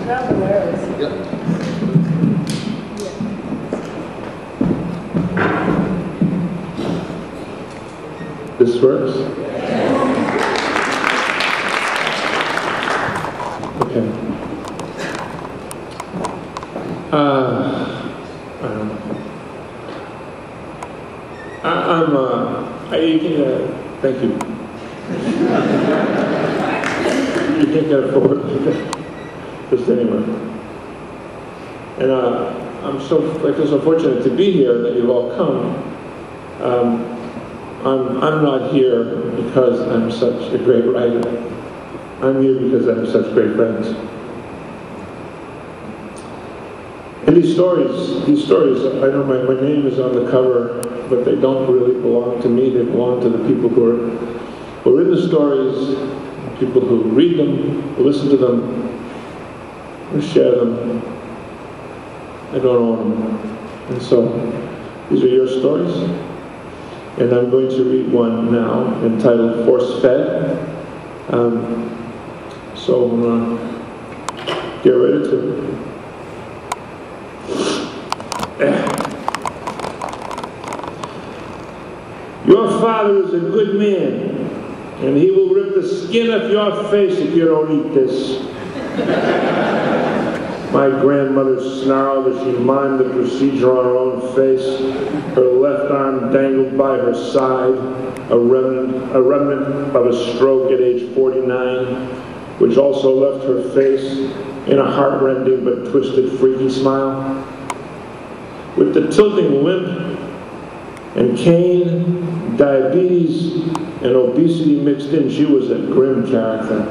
Yep. This works? Okay. I don't know. Thank you. You can't get it forward. Just anyway. And I'm so fortunate to be here that you've all come. I'm not here because I'm such a great writer. I'm here because I have such great friends. And these stories, I know my name is on the cover, but they don't really belong to me. They belong to the people who are in the stories, people who read them, who listen to them, who share them. I don't own them. And so, these are your stories. And I'm going to read one now entitled Force Fed. So I'm going to get ready to. Your father is a good man, and he will rip the skin off your face if you don't eat this. My grandmother snarled as she mimed the procedure on her own face, her left arm dangled by her side, a remnant of a stroke at age 49, which also left her face in a heart-rending but twisted, freaky smile. With the tilting limp and cane, diabetes, and obesity mixed in, she was a grim character.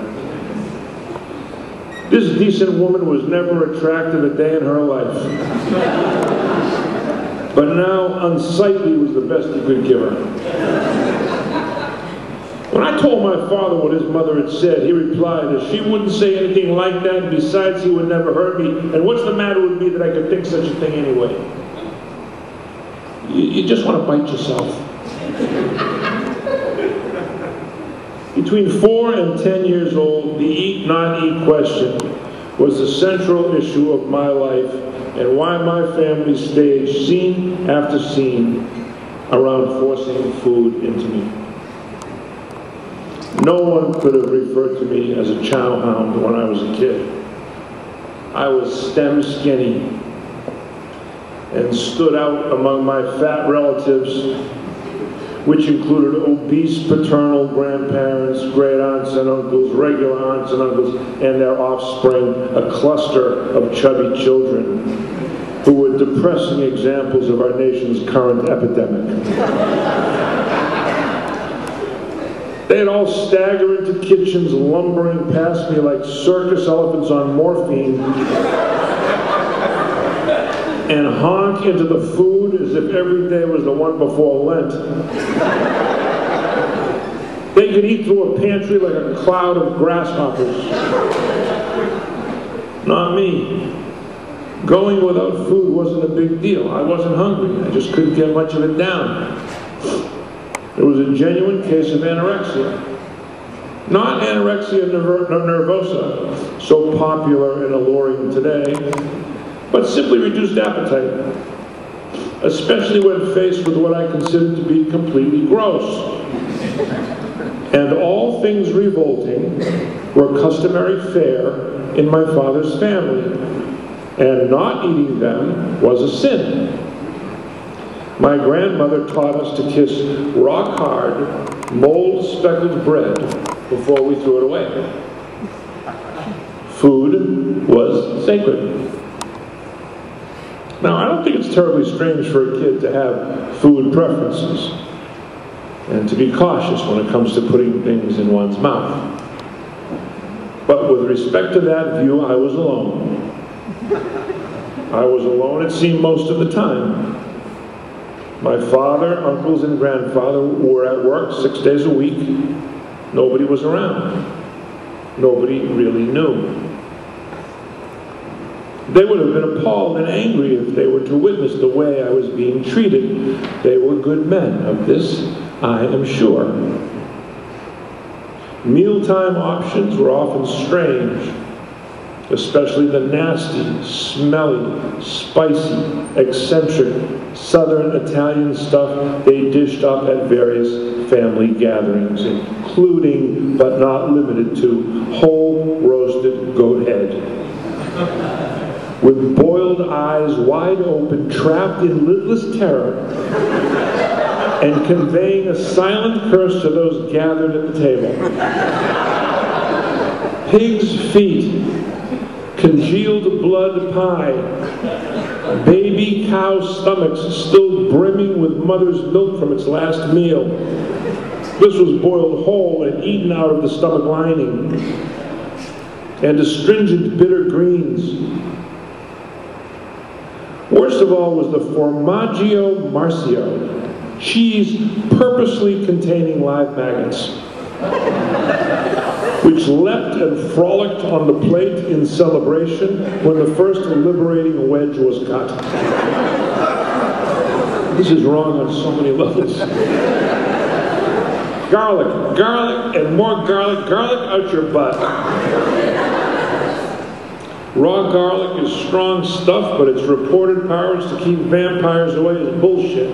This decent woman was never attractive a day in her life. But now, unsightly was the best he could give her. When I told my father what his mother had said, he replied that she wouldn't say anything like that, and besides, he would never hurt me, and what's the matter with me that I could think such a thing anyway? You just want to bite yourself. Between 4 and 10 years old, the eat, not eat question was the central issue of my life and why my family staged scene after scene around forcing food into me. No one could have referred to me as a chow hound when I was a kid. I was stem skinny and stood out among my fat relatives, which included obese paternal grandparents, great aunts and uncles, regular aunts and uncles, and their offspring, a cluster of chubby children who were depressing examples of our nation's current epidemic. They'd all stagger into kitchens, lumbering past me like circus elephants on morphine, and honk into the food as if every day was the one before Lent. They could eat through a pantry like a cloud of grasshoppers. Not me. Going without food wasn't a big deal. I wasn't hungry. I just couldn't get much of it down. It was a genuine case of anorexia. Not anorexia nervosa, so popular and alluring today, but simply reduced appetite, especially when faced with what I considered to be completely gross. And all things revolting were customary fare in my father's family, and not eating them was a sin. My grandmother taught us to kiss rock-hard, mold-speckled bread before we threw it away. Food was sacred. Now, I don't think it's terribly strange for a kid to have food preferences and to be cautious when it comes to putting things in one's mouth. But with respect to that view, I was alone. I was alone, it seemed, most of the time. My father, uncles, and grandfather were at work 6 days a week. Nobody was around. Nobody really knew. They would have been appalled and angry if they were to witness the way I was being treated. They were good men, of this I am sure. Mealtime options were often strange. especially the nasty, smelly, spicy, eccentric, southern Italian stuff they dished up at various family gatherings, including, but not limited to, whole roasted goat head. With boiled eyes wide open, trapped in lidless terror, and conveying a silent curse to those gathered at the table. Pig's feet, congealed blood pie, baby cow stomachs still brimming with mother's milk from its last meal. This was boiled whole and eaten out of the stomach lining. And astringent bitter greens. Worst of all was the formaggio marcio, cheese purposely containing live maggots, which leapt and frolicked on the plate in celebration when the first liberating wedge was cut. This is wrong on so many levels. Garlic, garlic, and more garlic, garlic out your butt. Raw garlic is strong stuff, but its reported powers to keep vampires away is bullshit.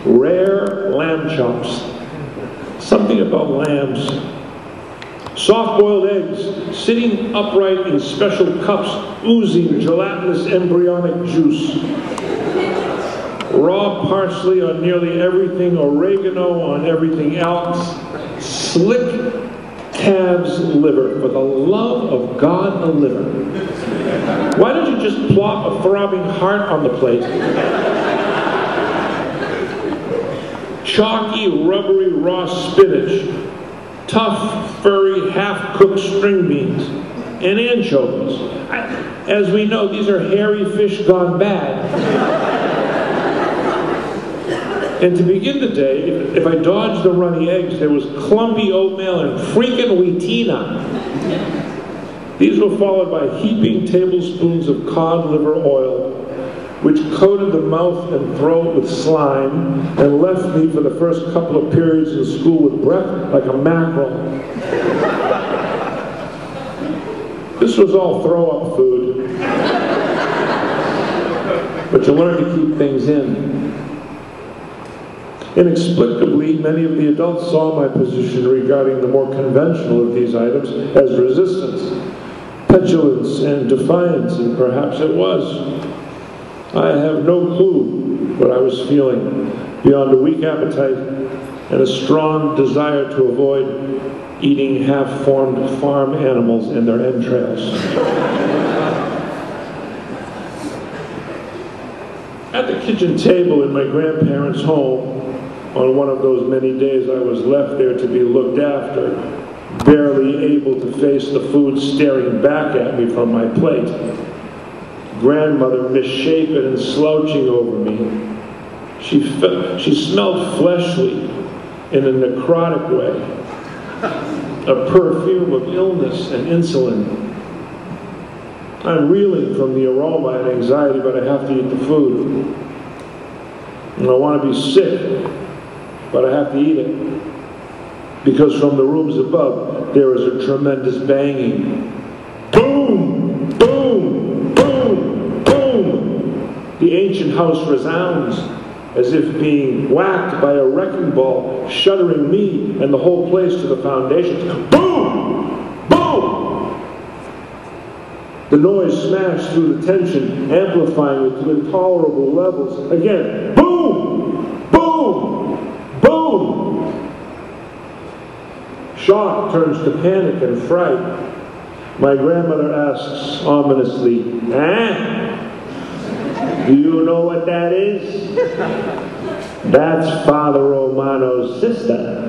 Rare lamb chops. Something about lambs. Soft-boiled eggs, sitting upright in special cups, oozing gelatinous embryonic juice. Raw parsley on nearly everything, oregano on everything else. Slick calf's liver, for the love of God, a liver. Why don't you just plop a throbbing heart on the plate? Chalky, rubbery raw spinach, tough, furry, half-cooked string beans, and anchovies. As we know, these are hairy fish gone bad. And to begin the day, if I dodged the runny eggs, there was clumpy oatmeal and freaking wheatina. These were followed by heaping tablespoons of cod liver oil, which coated the mouth and throat with slime and left me for the first couple of periods in school with breath like a mackerel. This was all throw-up food. But you learn to keep things in. Inexplicably, many of the adults saw my position regarding the more conventional of these items as resistance, petulance, and defiance, and perhaps it was. I have no clue what I was feeling, beyond a weak appetite and a strong desire to avoid eating half-formed farm animals and their entrails. At the kitchen table in my grandparents' home, on one of those many days I was left there to be looked after, barely able to face the food staring back at me from my plate, grandmother misshapen and slouching over me. She smelled fleshly in a necrotic way, a perfume of illness and insulin. I'm reeling from the aroma and anxiety, but I have to eat the food. And I want to be sick, but I have to eat it. Because from the rooms above, there is a tremendous banging. Boom! Boom! Boom! Boom! The ancient house resounds, as if being whacked by a wrecking ball, shuddering me and the whole place to the foundations. Boom! Boom! The noise smashed through the tension, amplifying it to intolerable levels. Again, boom! Boom! Boom! Shock turns to panic and fright. My grandmother asks ominously, "Eh? Do you know what that is?" "That's Father Romano's sister.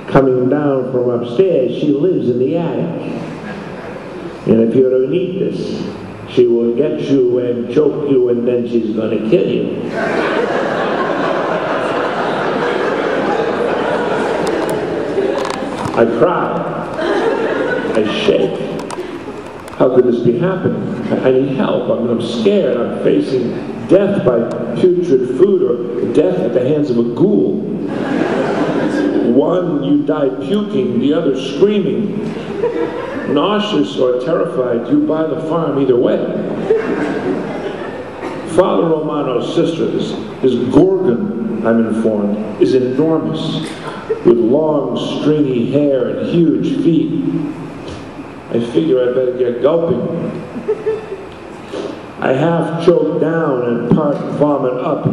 Coming down from upstairs, she lives in the attic. And if you don't eat this, she will get you and choke you, and then she's going to kill you." I cry. I shake. How could this be happening? I need help. I'm scared. I'm facing death by putrid food or death at the hands of a ghoul. One, you die puking, the other screaming. Nauseous or terrified, you buy the farm either way. Father Romano's sister, this Gorgon, I'm informed, is enormous, with long, stringy hair and huge feet. I figure I better get gulping. I half choke down and part vomit up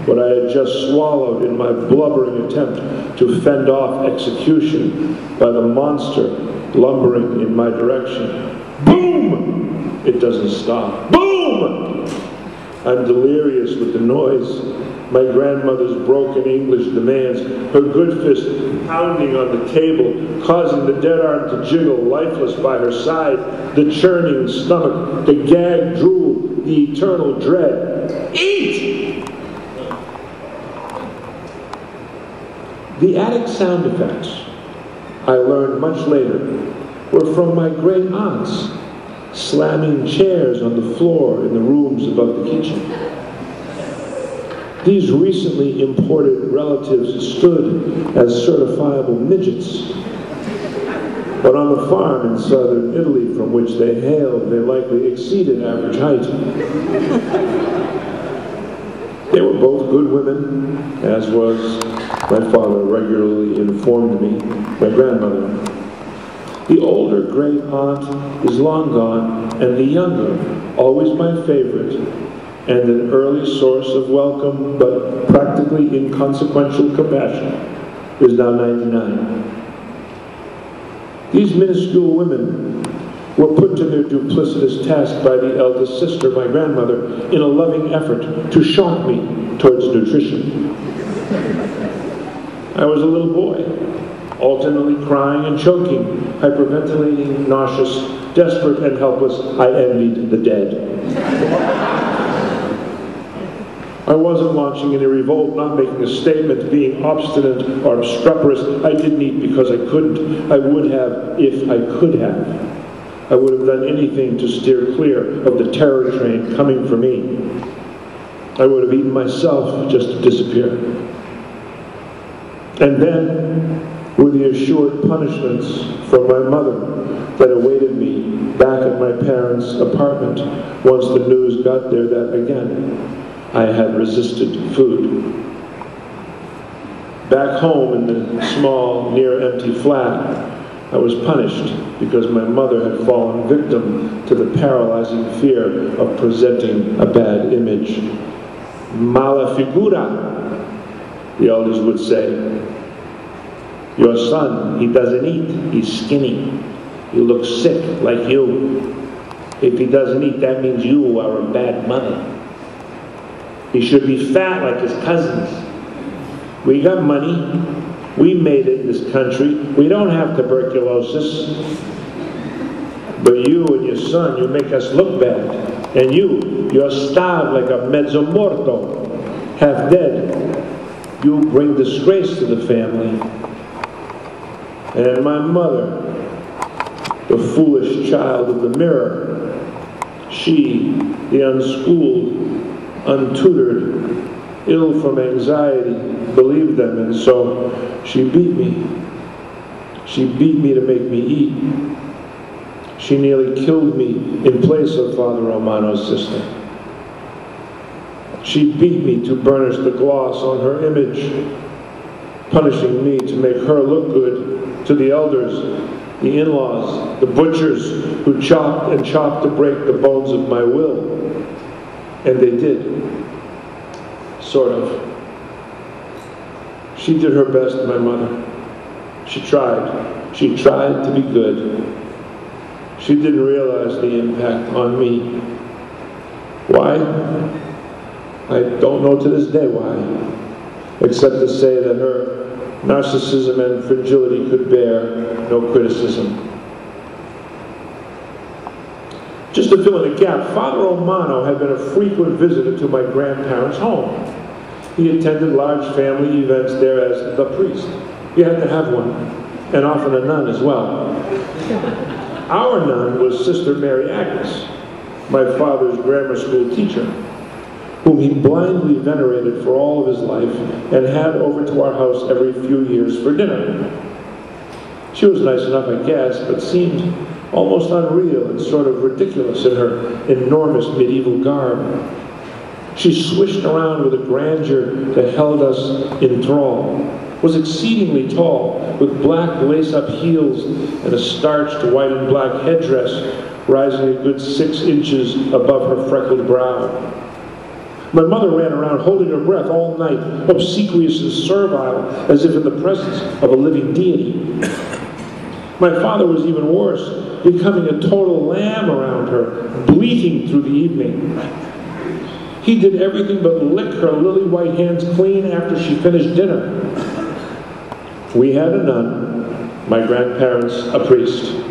what I had just swallowed in my blubbering attempt to fend off execution by the monster lumbering in my direction. Boom! It doesn't stop. Boom! I'm delirious with the noise. My grandmother's broken English demands, her good fist pounding on the table, causing the dead arm to jiggle lifeless by her side, the churning stomach, the gagged drool, the eternal dread. Eat! The attic sound effects, I learned much later, were from my great aunts, slamming chairs on the floor in the rooms above the kitchen. These recently imported relatives stood as certifiable midgets. But on the farm in southern Italy from which they hailed, they likely exceeded average height. They were both good women, as was, my father regularly informed me, my grandmother. The older great aunt is long gone, and the younger, always my favorite, and an early source of welcome but practically inconsequential compassion, is now 99. These minuscule women were put to their duplicitous task by the eldest sister, my grandmother, in a loving effort to shock me towards nutrition. I was a little boy, alternately crying and choking, hyperventilating, nauseous, desperate and helpless. I envied the dead. I wasn't launching any revolt, not making a statement, being obstinate or obstreperous. I didn't eat because I couldn't. I would have if I could have. I would have done anything to steer clear of the terror train coming for me. I would have eaten myself just to disappear. And then, with the assured punishments from my mother that awaited me back at my parents' apartment once the news got there that, again, I had resisted food. Back home in the small, near-empty flat, I was punished because my mother had fallen victim to the paralyzing fear of presenting a bad image. Mala figura, the elders would say. Your son, he doesn't eat, he's skinny. He looks sick like you. If he doesn't eat, that means you are a bad mother. He should be fat like his cousins. We got money. We made it in this country. We don't have tuberculosis. But you and your son, you make us look bad. And you're starved like a mezzo morto, half dead. You bring disgrace to the family. And my mother, the foolish child of the mirror, she, the unschooled, untutored, ill from anxiety, believed them, and so she beat me. She beat me to make me eat. She nearly killed me in place of Father Romano's sister. She beat me to burnish the gloss on her image, punishing me to make her look good to the elders, the in-laws, the butchers who chopped and chopped to break the bones of my will. And they did. Sort of. She did her best, my mother. She tried. She tried to be good. She didn't realize the impact on me. Why? I don't know to this day why. Except to say that her narcissism and fragility could bear no criticism. Just to fill in a gap, Father Romano had been a frequent visitor to my grandparents' home. He attended large family events there as the priest. He had to have one, and often a nun as well. Our nun was Sister Mary Agnes, my father's grammar school teacher, whom he blindly venerated for all of his life and had over to our house every few years for dinner. She was nice enough, I guess, but seemed almost unreal and sort of ridiculous in her enormous medieval garb. She swished around with a grandeur that held us in thrall, was exceedingly tall, with black lace-up heels and a starched white and black headdress rising a good 6 inches above her freckled brow. My mother ran around holding her breath all night, obsequious and servile, as if in the presence of a living deity. My father was even worse, becoming a total lamb around her, bleating through the evening. He did everything but lick her lily white hands clean after she finished dinner. We had a nun, my grandparents a priest.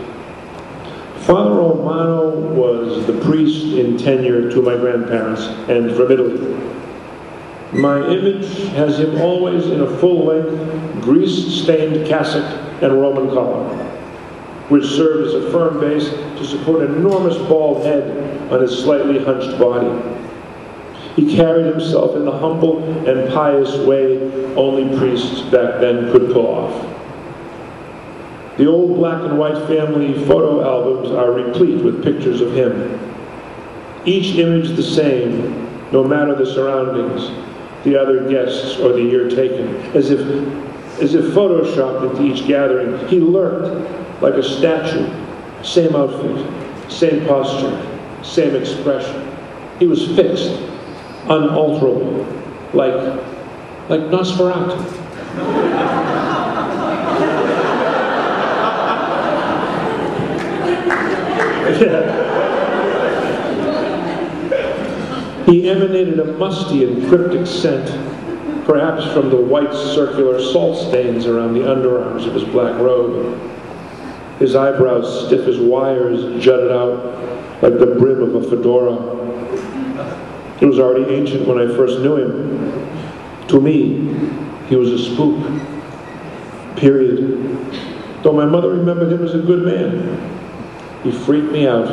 Father Romano was the priest in tenure to my grandparents and from Italy. My image has him always in a full-length, grease-stained cassock and Roman collar, which served as a firm base to support an enormous bald head on his slightly hunched body. He carried himself in the humble and pious way only priests back then could pull off. The old black and white family photo albums are replete with pictures of him. Each image the same, no matter the surroundings, the other guests, or the year taken. As if photoshopped into each gathering, he lurked like a statue. Same outfit, same posture, same expression. He was fixed, unalterable, like Nosferatu. He emanated a musty and cryptic scent, perhaps from the white circular salt stains around the underarms of his black robe. His eyebrows, stiff as wires, jutted out like the brim of a fedora. It was already ancient when I first knew him. To me, he was a spook. Period. Though my mother remembered him as a good man. He freaked me out.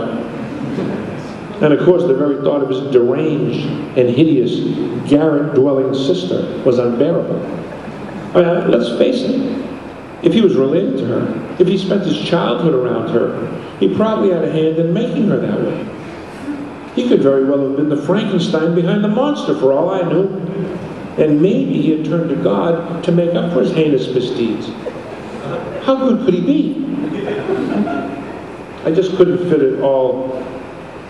And of course, the very thought of his deranged and hideous garret-dwelling sister was unbearable. I mean, let's face it, if he was related to her, if he spent his childhood around her, he probably had a hand in making her that way. He could very well have been the Frankenstein behind the monster, for all I knew. And maybe he had turned to God to make up for his heinous misdeeds. How good could he be? I just couldn't fit it all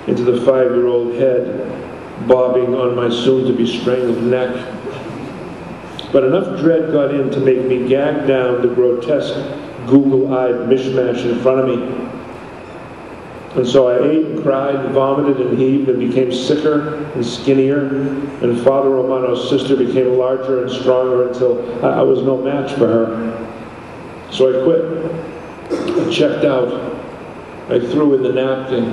into the 5-year-old head bobbing on my soon-to-be strangled neck. But enough dread got in to make me gag down the grotesque, Google-eyed mishmash in front of me. And so I ate and cried and vomited and heaved and became sicker and skinnier, and Father Romano's sister became larger and stronger until I was no match for her. So I quit. I checked out. I threw in the napkin,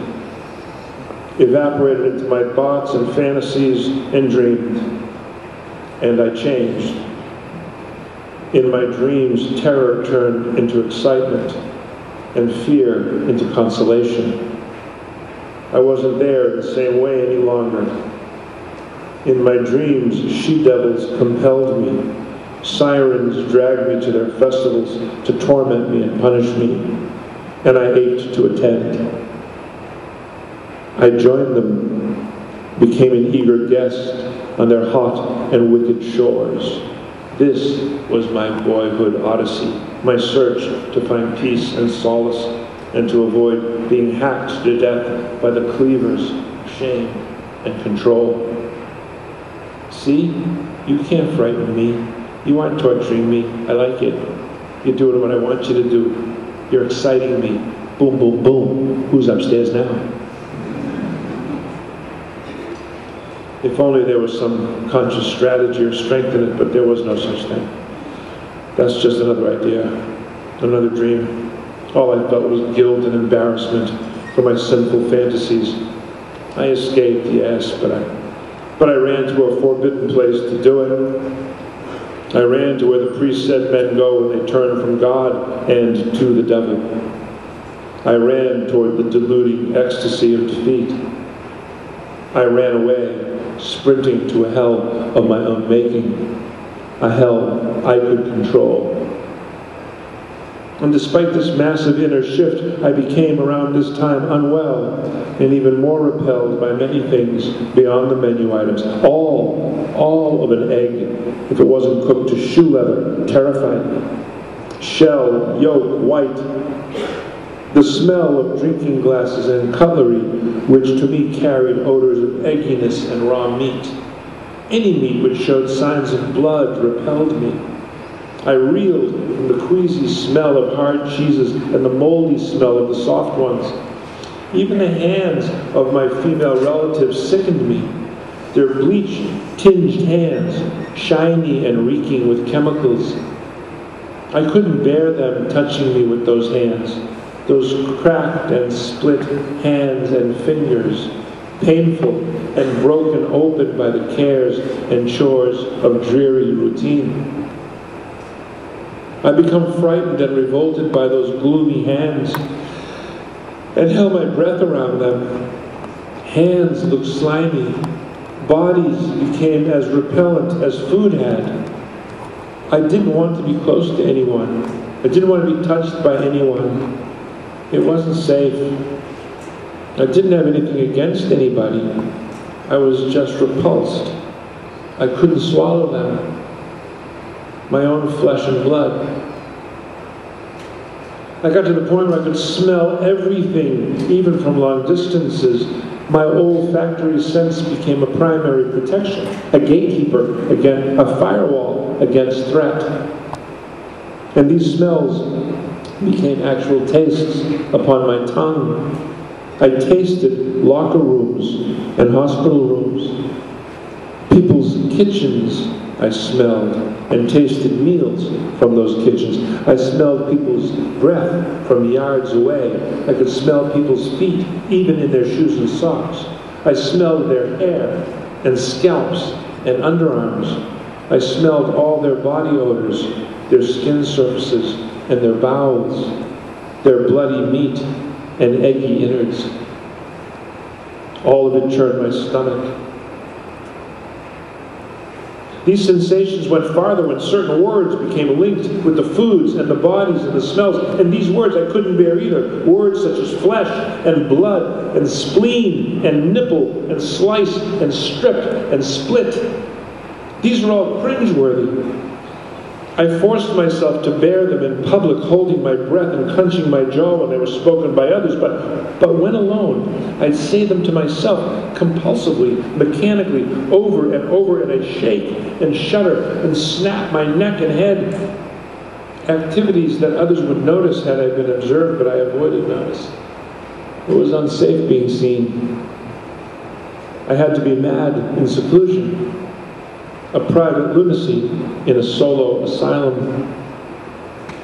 evaporated into my thoughts and fantasies and dreamed. And I changed. In my dreams, terror turned into excitement and fear into consolation. I wasn't there the same way any longer. In my dreams, she-devils compelled me. Sirens dragged me to their festivals to torment me and punish me, and I ached to attend. I joined them, became an eager guest on their hot and wicked shores. This was my boyhood odyssey, my search to find peace and solace, and to avoid being hacked to death by the cleavers of shame and control. See, you can't frighten me. You aren't torturing me. I like it. You're doing what I want you to do. You're exciting me. Boom, boom, boom. Who's upstairs now? If only there was some conscious strategy or strength in it, but there was no such thing. That's just another idea, another dream. All I felt was guilt and embarrassment for my sinful fantasies. I escaped, yes, but I ran to a forbidden place to do it. I ran to where the priest said men go when they turn from God and to the devil. I ran toward the deluding ecstasy of defeat. I ran away, sprinting to a hell of my own making, a hell I could control. And despite this massive inner shift, I became around this time unwell and even more repelled by many things beyond the menu items. All of an egg, if it wasn't cooked to shoe leather, terrified me. Shell, yolk, white. The smell of drinking glasses and cutlery, which to me carried odors of egginess and raw meat. Any meat which showed signs of blood repelled me. I reeled from the queasy smell of hard cheeses and the moldy smell of the soft ones. Even the hands of my female relatives sickened me. Their bleach-tinged hands, shiny and reeking with chemicals. I couldn't bear them touching me with those hands, those cracked and split hands and fingers, painful and broken open by the cares and chores of dreary routine. I become frightened and revolted by those gloomy hands and held my breath around them. Hands looked slimy. Bodies became as repellent as food had. I didn't want to be close to anyone. I didn't want to be touched by anyone. It wasn't safe. I didn't have anything against anybody. I was just repulsed. I couldn't swallow them. My own flesh and blood. I got to the point where I could smell everything, even from long distances. My olfactory sense became a primary protection, a gatekeeper, again, a firewall against threat. And these smells became actual tastes upon my tongue. I tasted locker rooms and hospital rooms. People's kitchens I smelled, and tasted meals from those kitchens. I smelled people's breath from yards away. I could smell people's feet, even in their shoes and socks. I smelled their hair and scalps and underarms. I smelled all their body odors, their skin surfaces and their bowels, their bloody meat and eggy innards. All of it churned my stomach. These sensations went farther when certain words became linked with the foods and the bodies and the smells. And these words I couldn't bear either. Words such as flesh and blood and spleen and nipple and slice and strip and split. These were all cringeworthy. I forced myself to bear them in public, holding my breath and clenching my jaw when they were spoken by others. But when alone, I'd say them to myself compulsively, mechanically, over and over, and I'd shake and shudder and snap my neck and head. Activities that others would notice had I been observed, but I avoided notice. It was unsafe being seen. I had to be mad in seclusion. A private lunacy in a solo asylum.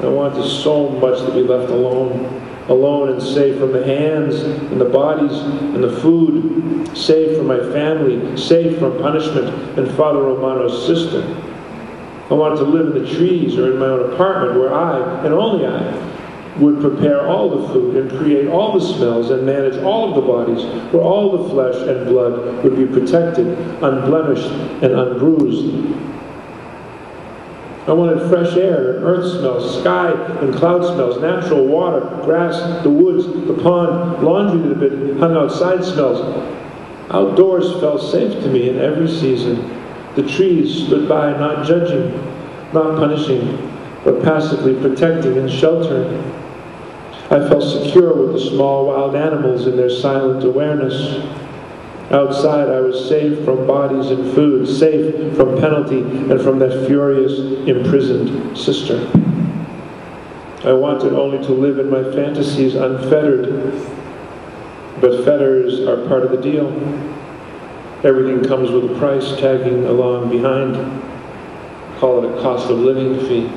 I wanted so much to be left alone and safe from the hands and the bodies and the food, safe from my family, safe from punishment and Father Romano's sister. I wanted to live in the trees or in my own apartment where I, and only I, would prepare all the food and create all the smells and manage all of the bodies, where all the flesh and blood would be protected, unblemished and unbruised. I wanted fresh air and earth smells, sky and cloud smells, natural water, grass, the woods, the pond, laundry that had been hung outside smells. Outdoors felt safe to me in every season. The trees stood by, not judging, not punishing, but passively protecting and sheltering. I felt secure with the small wild animals in their silent awareness. Outside, I was safe from bodies and food, safe from penalty and from that furious, imprisoned sister. I wanted only to live in my fantasies unfettered, but fetters are part of the deal. Everything comes with a price tagging along behind. Call it a cost of living fee.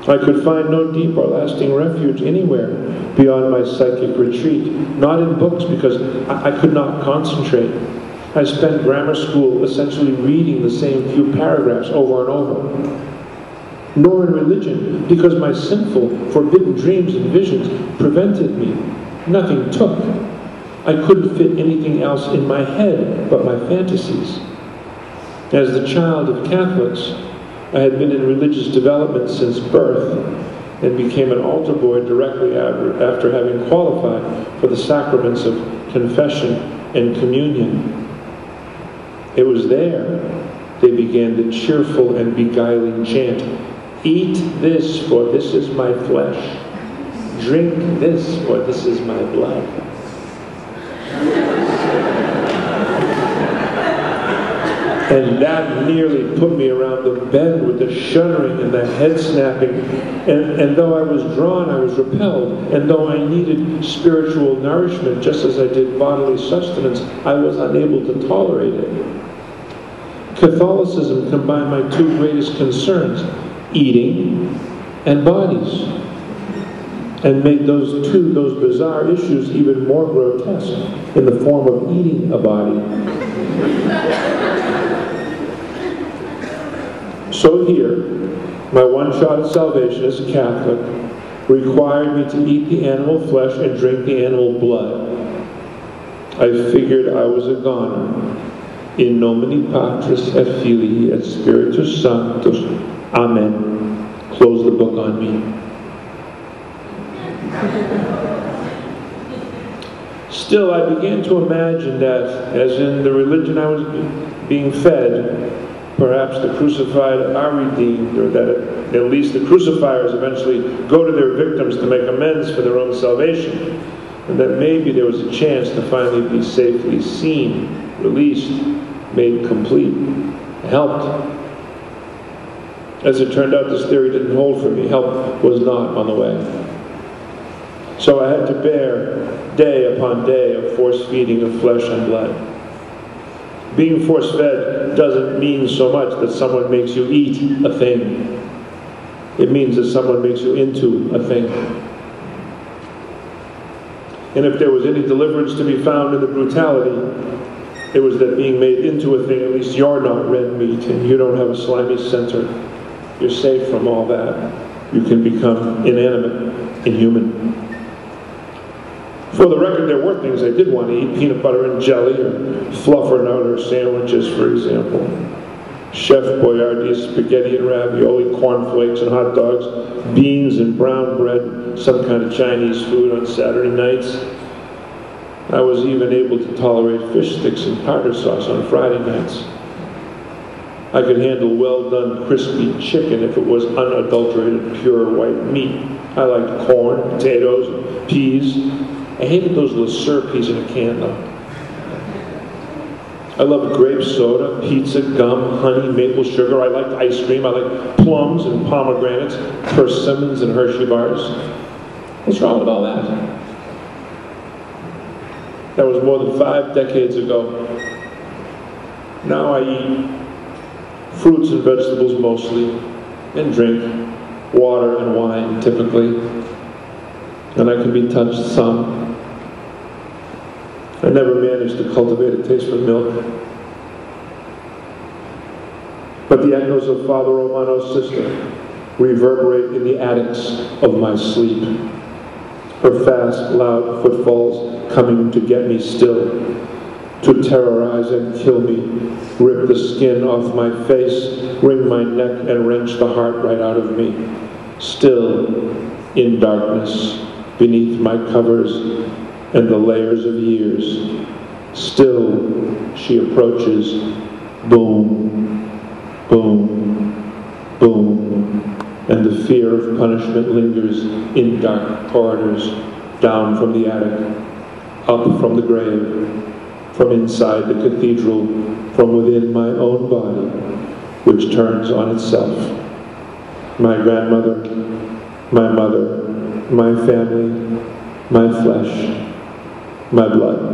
I could find no deep or lasting refuge anywhere beyond my psychic retreat, not in books because I could not concentrate. I spent grammar school essentially reading the same few paragraphs over and over. Nor in religion, because my sinful, forbidden dreams and visions prevented me. Nothing took. I couldn't fit anything else in my head but my fantasies. As the child of Catholics, I had been in religious development since birth, and became an altar boy directly after having qualified for the sacraments of confession and communion. It was there they began the cheerful and beguiling chant, "Eat this, for this is my flesh. Drink this, for this is my blood." And that nearly put me around the bed with the shuddering and the head snapping. And though I was drawn, I was repelled. And though I needed spiritual nourishment, just as I did bodily sustenance, I was unable to tolerate it. Catholicism combined my two greatest concerns, eating and bodies, and made those bizarre issues even more grotesque in the form of eating a body. So here, my one shot at salvation as a Catholic required me to eat the animal flesh and drink the animal blood. I figured I was a goner. In nomine Patris et Filii et Spiritus Sanctus. Amen. Close the book on me. Still, I began to imagine that, as in the religion I was being fed, perhaps the crucified are redeemed, or that at least the crucifiers eventually go to their victims to make amends for their own salvation, and that maybe there was a chance to finally be safely seen, released, made complete, helped. As it turned out, this theory didn't hold for me. Help was not on the way. So I had to bear day upon day of force feeding of flesh and blood. Being force-fed doesn't mean so much that someone makes you eat a thing. It means that someone makes you into a thing. And if there was any deliverance to be found in the brutality, it was that being made into a thing, at least you're not red meat and you don't have a slimy center. You're safe from all that. You can become inanimate, inhuman. For the record, there were things I did want to eat, peanut butter and jelly, or fluffernutter sandwiches, for example. Chef Boyardee spaghetti and ravioli, cornflakes and hot dogs, beans and brown bread, some kind of Chinese food on Saturday nights. I was even able to tolerate fish sticks and tartar sauce on Friday nights. I could handle well-done crispy chicken if it was unadulterated pure white meat. I liked corn, potatoes, peas. I hated those LeSueur peas in a can, though. I loved grape soda, pizza, gum, honey, maple sugar. I liked ice cream. I liked plums and pomegranates, persimmons and Hershey bars. What's wrong with all that? That was more than 5 decades ago. Now I eat fruits and vegetables mostly, and drink water and wine typically. And I can be touched some. I never managed to cultivate a taste for milk. But the echoes of Father Romano's sister reverberate in the attics of my sleep. Her fast, loud footfalls coming to get me still, to terrorize and kill me, rip the skin off my face, wring my neck, and wrench the heart right out of me. Still, in darkness, beneath my covers and the layers of years, still she approaches, boom, boom, boom, and the fear of punishment lingers in dark corridors, down from the attic, up from the grave, from inside the cathedral, from within my own body, which turns on itself. My grandmother, my mother, my family, my flesh, my blood.